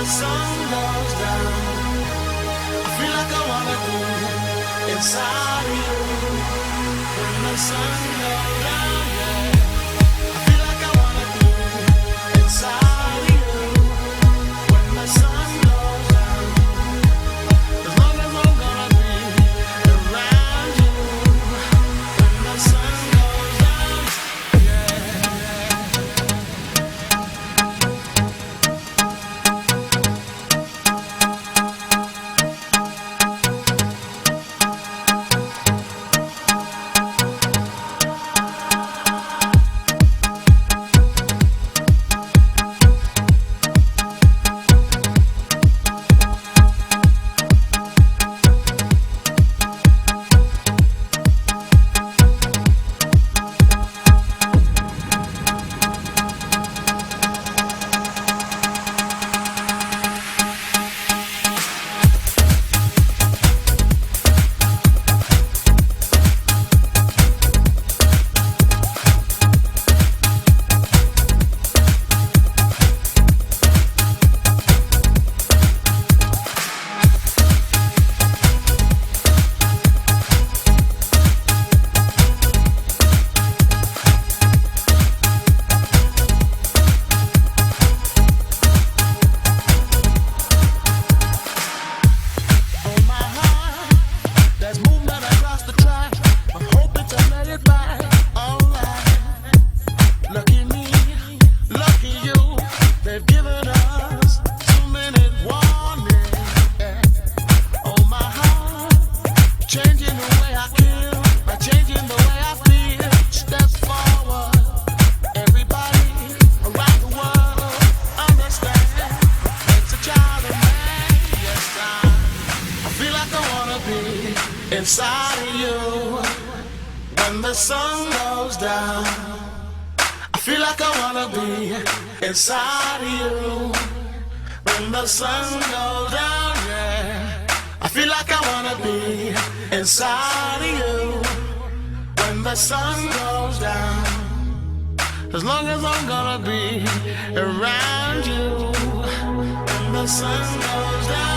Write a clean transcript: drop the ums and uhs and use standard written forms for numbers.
sun goes down, I feel like I wanna be inside of you. When the sun goes down, yeah, I feel like I wanna be inside of you. When the sun goes down, as long as I'm gonna be around you. When the sun goes down, inside of you. When the sun goes down, I feel like I wanna be inside of you. When the sun goes down, yeah, I feel like I wanna be inside of you. When the sun goes down, as long as I'm gonna be around you. When the sun goes down.